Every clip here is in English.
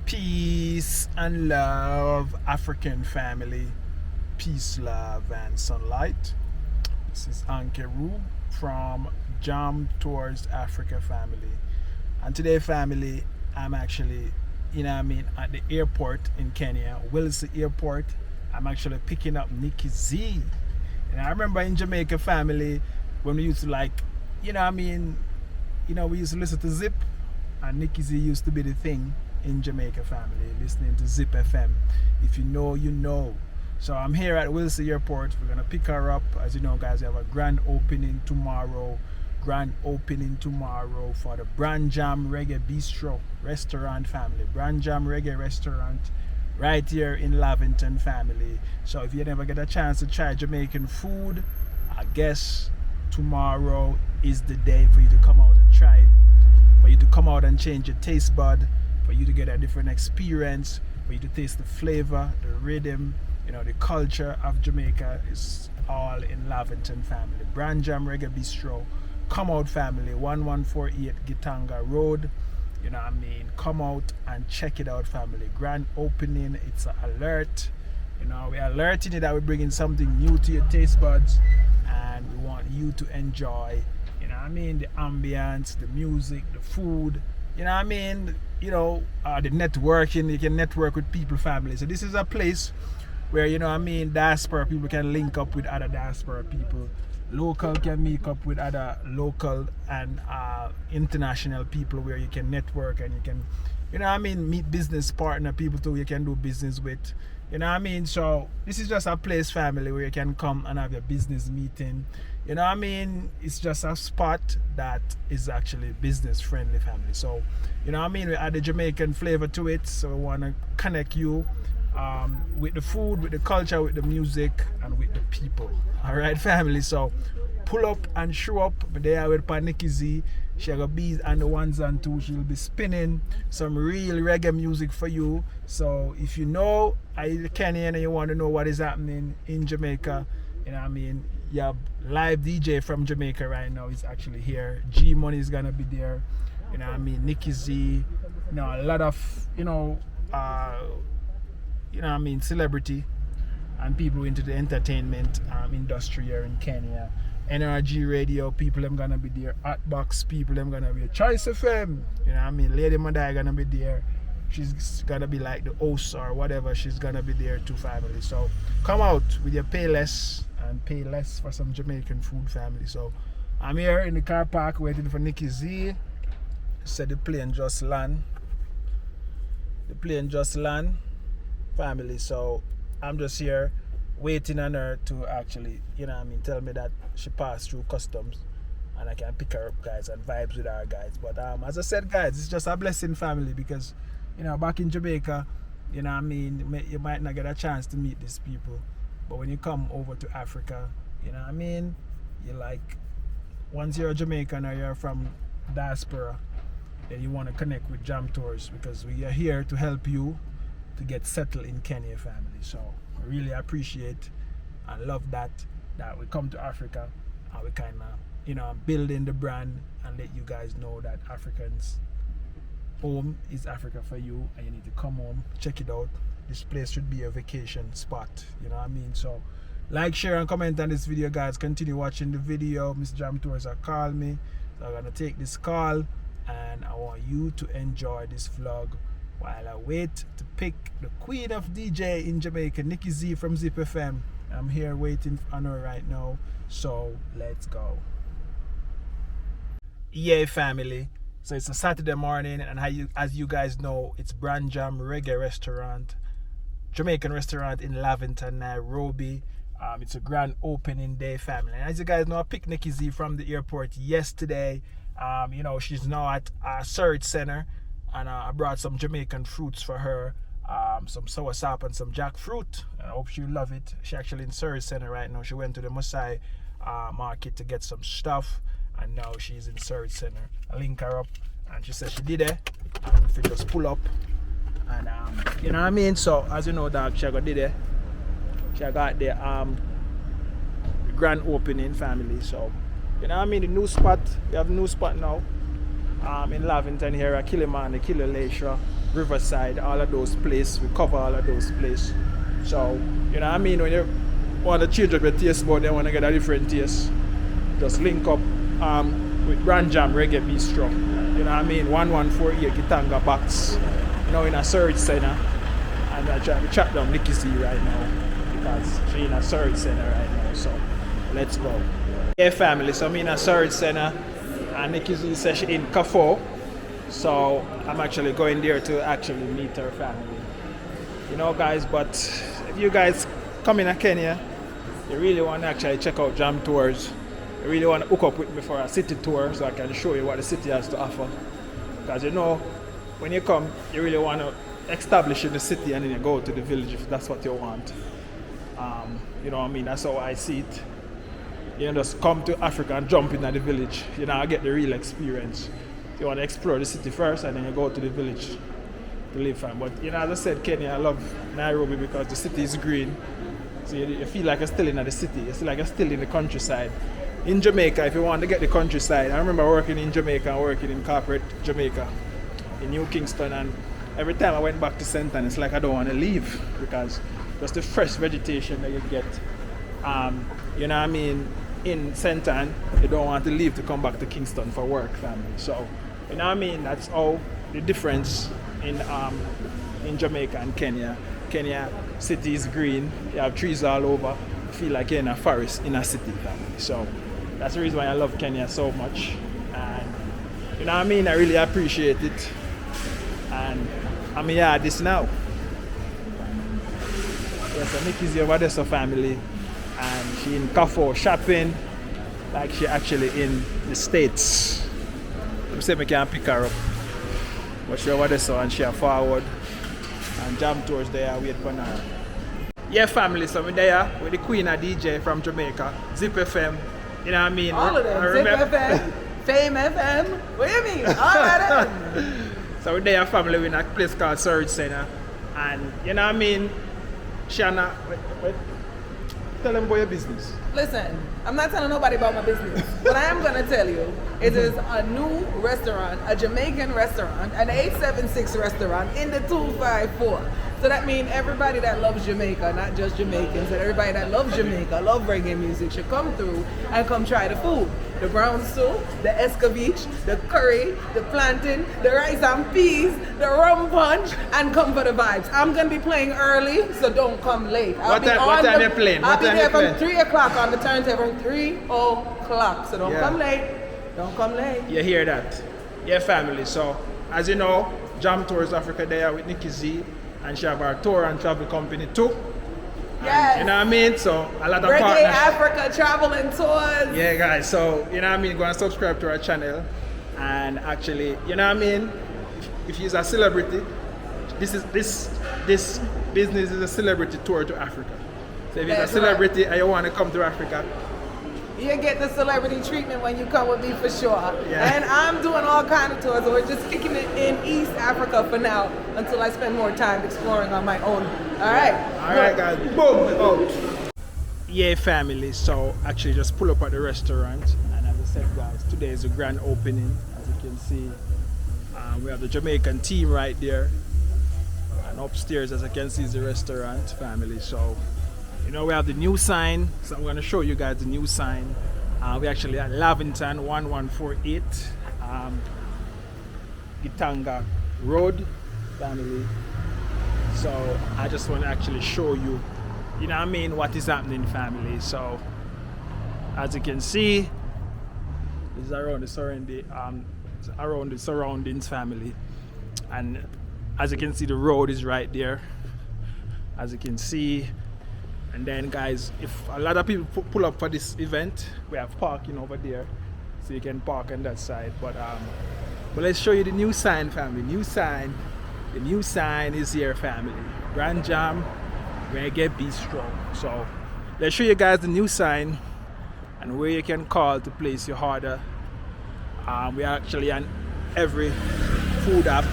Peace and love, African family. Peace, love, and sunlight. This is Ankeru from Jam Tours Africa family. And today, family, I'm actually, at the airport in Kenya, Wbesite Airport. I'm actually picking up Nikkiz. And I remember in Jamaica family, when we used to we used to listen to Zip, and Nikkiz used to be the thing in Jamaica family, listening to Zip FM. If you know, you know. So I'm here at Wbesite Airport. We're gonna pick her up. As you know, guys, we have a grand opening tomorrow. For the Brand Jam Reggae Bistro Restaurant family. Brand Jam Reggae Restaurant right here in Lavington family. So if you never get a chance to try Jamaican food, I guess tomorrow is the day for you to come out and try it. For you to come out and change your taste bud, for you to get a different experience, for you to taste the flavor, the rhythm, the culture of Jamaica is all in Lavington family. Brand Jam Reggae Bistro. Come out family, 1148 Gitanga Road. Come out and check it out family. Grand opening, it's an alert. We're alerting you that we're bringing something new to your taste buds, and we want you to enjoy, the ambience, the music, the food, the networking. You can network with people family. So this is a place where, diaspora people can link up with other diaspora people. Local can meet up with other local and international people, where you can network and you can, meet business partner people too you can do business with. So this is just a place family where you can come and have your business meeting. It's just a spot that is actually business friendly family. So, we add the Jamaican flavor to it. So we want to connect you with the food, with the culture, with the music, and with the people. Alright family, so pull up and show up. But there with Nikkiz. She got bees and the ones and two. She'll be spinning some real reggae music for you. So if you know Kenyan and you want to know what is happening in Jamaica, your live DJ from Jamaica right now is actually here. G Money is gonna be there. Nikkiz, a lot of celebrity and people into the entertainment industry here in Kenya. NRG Radio people them gonna be there. Hotbox people them gonna be there. Choice FM, Lady Madai gonna be there. She's gonna be like the host or whatever. She's gonna be there too family. So come out with your pay less and pay less for some Jamaican food family. So I'm here in the car park waiting for Nikkiz. Said the plane just land. Family. So I'm just here waiting on her to actually, tell me that she passed through customs and I can pick her up, guys, and vibes with her, guys. But as I said, guys, it's just a blessing family, because back in Jamaica, you might not get a chance to meet these people, but when you come over to Africa, you're like, once you're a Jamaican or you're from Diaspora, then you want to connect with Jam Tours, because we are here to help you to get settled in Kenya family. So I really appreciate and love that we come to Africa and we kind of building the brand and let you guys know that Africans home is Africa for you, and you need to come home, check it out. This place should be a vacation spot, So like, share and comment on this video, guys. Continue watching the video. Miss Jam Tours are calling me, so I'm gonna take this call and I want you to enjoy this vlog while I wait to pick the queen of DJ in Jamaica, Nikkiz from Zip FM. I'm here waiting on her right now, so let's go. Yeah family, so it's a Saturday morning, and as you guys know, it's Brand Jam Reggae Restaurant, Jamaican restaurant in Lavington, Nairobi. It's a grand opening day family, and as you guys know, I picked Nikkiz from the airport yesterday. She's now at our Surge Center, and I brought some Jamaican fruits for her, some soursop and some jackfruit. I hope she'll love it. She's actually in Surrey Center right now. She went to the Masai market to get some stuff, and now she's in Surrey Center. I link her up, and she said she did it. If you just pull up, and so as you know, dog, she got did it. She got the grand opening family. So the new spot, we have a new spot now. In Lavington here at Killimani, Killer Lakeshore. Riverside, all of those places. We cover all of those places. So, you know what I mean? When you want to change up your taste but then want to get a different taste, just link up with Grand Jam Reggae Bistro. You know what I mean? 1148 Gitanga Box, you know, in a Surge Center. And I try to track down Nikkiz right now because she's in a Surge Center right now. So, let's go. Yeah, family. So, I'm in a Surge Center and Nikkiz says she's in Kafo. So, I'm actually going there to actually meet her family. You know, guys, but if you guys come in Kenya, you really want to actually check out Jam Tours. You really want to hook up with me for a city tour so I can show you what the city has to offer. Because you know, when you come, you really want to establish in the city and then you go to the village if that's what you want. You know what I mean? That's how I see it. You know, just come to Africa and jump into the village. You know, I get the real experience. You want to explore the city first and then you go to the village to live fine. But you know, as I said, Kenya, I love Nairobi because the city is green. So you feel like you're still in the city. You feel like you're still in the countryside. In Jamaica, if you want to get the countryside, I remember working in Jamaica and working in corporate Jamaica in New Kingston, and every time I went back to St. Ann, it's like I don't want to leave because just the fresh vegetation that you get. You know what I mean? In St. Ann, you don't want to leave to come back to Kingston for work, family. So, you know what I mean? That's all the difference in Jamaica and Kenya. Kenya, city is green, you have trees all over, you feel like you're in a forest in a city, family. So, that's the reason why I love Kenya so much. And, you know what I mean? I really appreciate it. And I'm here at this now. Yes, so Nikkiz over there, so family. And she in Kafo shopping, like she actually in the States. I'm saying I can't pick her up. But she over there, so and she are forward. And Jam Tours there, wait for her. Yeah, family, so I'm there with the Queen of DJ from Jamaica, Zip FM. You know what I mean? All of them. Zip FM, Fame FM. What do you mean? All of them. So we're there, family, in a place called Surge Center. And you know what I mean? Shana, wait. Tell them about your business. Listen, I'm not telling nobody about my business. What I am going to tell you is there's a new restaurant, a Jamaican restaurant, an 876 restaurant in the 254. So that means everybody that loves Jamaica, not just Jamaicans, and everybody that loves Jamaica, love reggae music, should come through and come try the food. The brown stew, the escovitch, the curry, the plantain, the rice and peas, the rum punch, and come for the vibes. I'm going to be playing early, so don't come late. What time are you playing? I'll be there from 3 o'clock on the turntable, from 3 o'clock. So don't come late. Don't come late. You hear that? Yeah, family. So, as you know, Jam Tours Africa there with Nikkiz, and she have our tour and travel company too. Yes. You know what I mean? So a lot of Reggae partners. Africa travel and tours. Yeah, guys. So you know what I mean? Go and subscribe to our channel. And actually, you know what I mean? If you're a celebrity, this business is a celebrity tour to Africa. So if you're a celebrity and you want to come to Africa, you get the celebrity treatment when you come with me for sure. Yeah. And I'm doing all kinds of tours. We're just kicking it in East Africa for now until I spend more time exploring on my own. All right. All right, guys. Boom. Out. Yeah, family. So actually just pull up at the restaurant. And as I said, guys, today is a grand opening. As you can see, we have the Jamaican team right there. And upstairs, as I can see, is the restaurant, family. So, you know, we have the new sign. So I'm going to show you guys the new sign. We actually at Lavington 1148 Gitanga Road, family. So I just want to actually show you, you know what I mean, what is happening, family. So as you can see, this is around the surroundings, family. And as you can see, the road is right there, as you can see. And then, guys, if a lot of people pull up for this event, we have parking over there, so you can park on that side. But let's show you the new sign, family. New sign. The new sign is here, family. Grand Jam Reggae Bistro. So let's show you guys the new sign and where you can call to place your order. We are actually on every food app: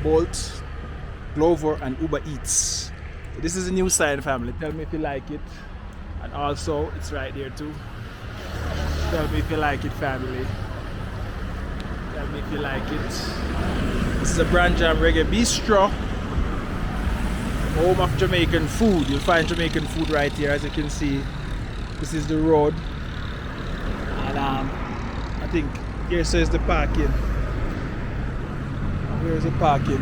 Bolt, Glover, and Uber Eats. This is a new sign, family. Tell me if you like it. And also, it's right there too. Tell me if you like it, family. Tell me if you like it. This is a Branjam Reggae Bistro, home of Jamaican food. You'll find Jamaican food right here, as you can see. This is the road, and I think here says the parking. Here's the parking.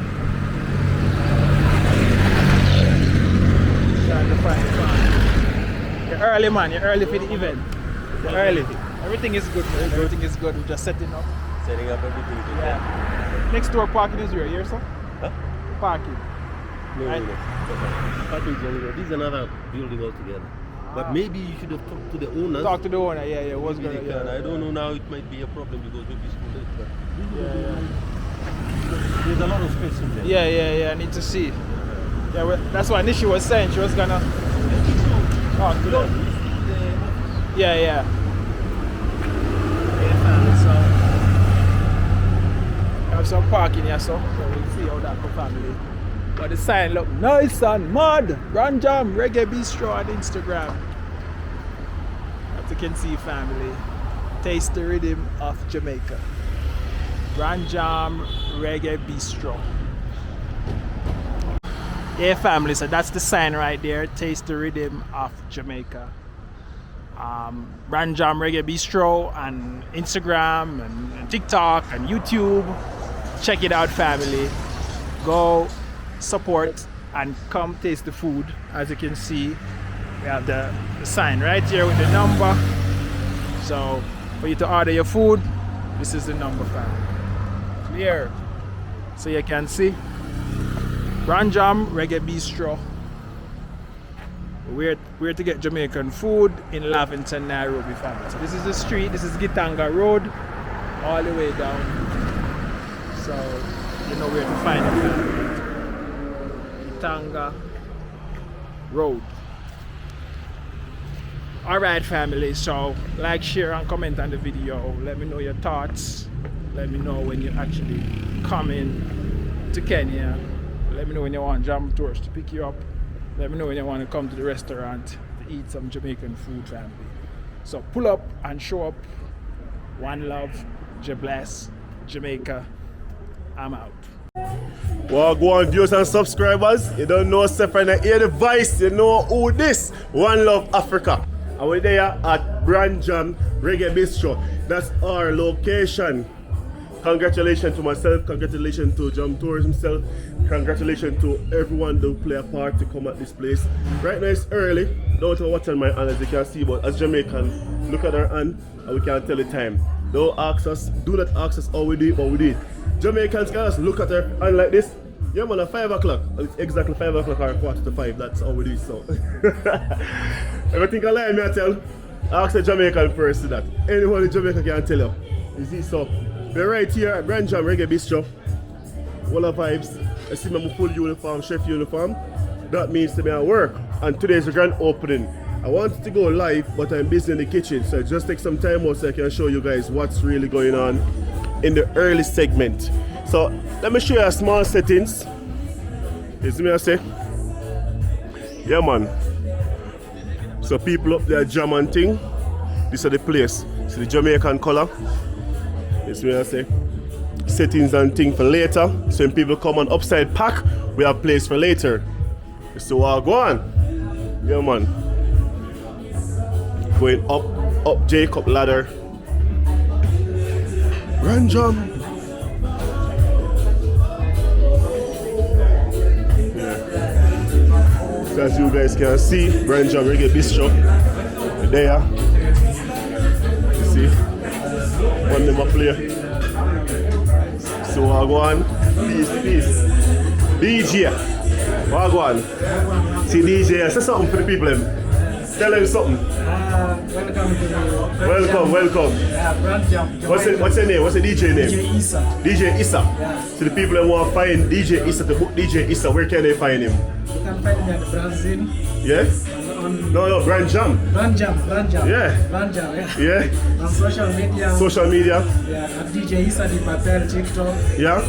Trying to find the parking. You're early, man. You're early for the event. You're early. Everything is good, man. Everything is good. We're just setting up. Setting up everything. Yeah. Next door parking is where? Here, sir? Huh? Parking. No, Right. no. Parking is only there. This is another building altogether. But maybe you should have talked to the owners. Talk to the owner, yeah, what's Maybe going they on? can. Yeah. I don't know now, it might be a problem because maybe it's too late. But Yeah. there's a lot of space in there. Yeah, I need to see. Yeah, well, that's what Nishi was saying. She was gonna talk to them. Yeah. So, have some parking here, so we'll see how that go family. But the sign look nice and mad. Branjam Reggae Bistro on Instagram. As you can see, family, taste the rhythm of Jamaica. Branjam Reggae Bistro. Yeah, family, so that's the sign right there. Taste the rhythm of Jamaica. Branjam Reggae Bistro on Instagram and TikTok and YouTube. Check it out, family. Go support and come taste the food. As you can see, we have the sign right here with the number. So for you to order your food, this is the number, family. Clear. So you can see Branjam Reggae Bistro. We're to get Jamaican food in Lavington, Nairobi, family. So this is the street. This is Gitanga Road, all the way down. So you know where to find it, family. Gitanga Road. Alright, family, so like, share and comment on the video. Let me know your thoughts. Let me know when you actually come in to Kenya. Let me know when you want Jam Tours to pick you up. Let me know when you want to come to the restaurant to eat some Jamaican food, family. So pull up and show up. One love, Bless, Jamaica. I'm out. Well, go on, viewers and subscribers. You don't know Stefan, you hear the voice, you know who this. One Love Africa. And we're there at Branjam Reggae Bistro. That's our location. Congratulations to myself, congratulations to Jam Tours himself, congratulations to everyone who play a part to come at this place. Right now it's early, don't know what's on my hand as you can see, but as Jamaican, look at our hand and we can tell the time. Don't ask us, do not ask us how we do it, but we do it. Jamaicans can just look at her hand like this. Yeah man, at 5 o'clock, it's exactly 5 o'clock or 4:45, that's how we do it, so. Everything I lie, me I tell, ask a Jamaican person that. Anyone in Jamaica can tell you. You see, so. We're right here at Branjam Reggae Bistro. All the vibes. I see my full uniform, chef uniform. That means to be at work. And today is the grand opening. I wanted to go live, but I'm busy in the kitchen. So just take some time out so I can show you guys what's really going on in the early segment. So let me show you a small settings. You see me I say? Yeah man. So people up there jam and thing. This is the place. See the Jamaican color. This way I say settings and things for later. So when people come on upside pack, we have place for later. So go on. Yeah man. Going up Jacob ladder. Branjam. Yeah. So as you guys can see, Branjam Reggae Bistro. There. You see? One them up play. So I go on. Peace. DJ. What go on? See DJ, say something for the people. Tell them something. Welcome. What's your name? What's the DJ name? DJ Issa. DJ Issa. Yeah. So the people that want to find DJ Issa, to book DJ Issa, where can they find him? You can find me at Brazil. Yes? No, Branjam. Branjam. Yeah. Branjam, yeah. Yeah. On social media. Social media. Yeah, at DJ Issa the Papel, TikTok. Yeah.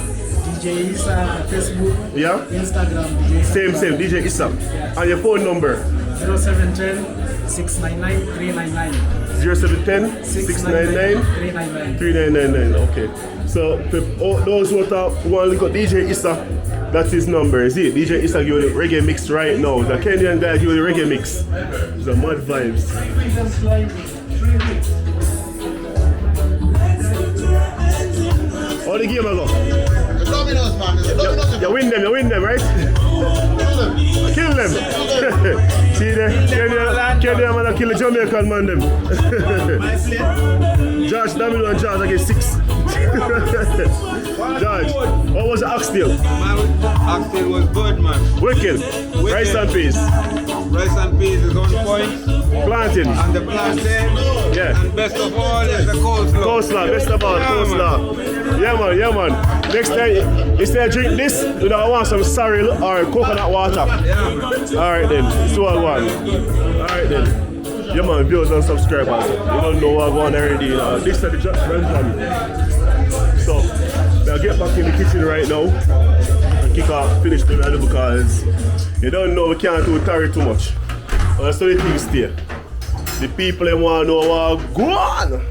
DJ Issa, Facebook. Yeah. Instagram. DJ Issa. Same, DJ Issa. Yeah. And your phone number? 0710 699-399. 0710 699 399. 3999. Okay. So for all those who want to look at DJ Issa, that's his number, is it? DJ Issa give you the reggae mix right now. The Kenyan guy give you the reggae mix. The mad vibes. How the game I go? Dominoes, man. It's Dominoes. You win them, right? Kill them. See there? Kenyan man kill the Jamaican man them. Josh, Domino and Josh, I get 6. Josh, what was the oxtail? Oxtail was good, man. Wicked. Rice and peas. Rice and peas is on point. Planting. And the plantain. Yeah. And best of all is the coleslaw. Coleslaw, best of all, coleslaw. Yeah man. Next time, instead of drink this, you know, I want some sorrel or coconut water. Yeah, man. Alright then, it's all one. Alright then. Yeah man, viewers and subscribers. You don't know what I'm going already. This is the Benjamin. So, I'll get back in the kitchen right now and kick off, finish the menu because you don't know, we can't do tarry too much. That's the thing stay. The people they want to know what go on.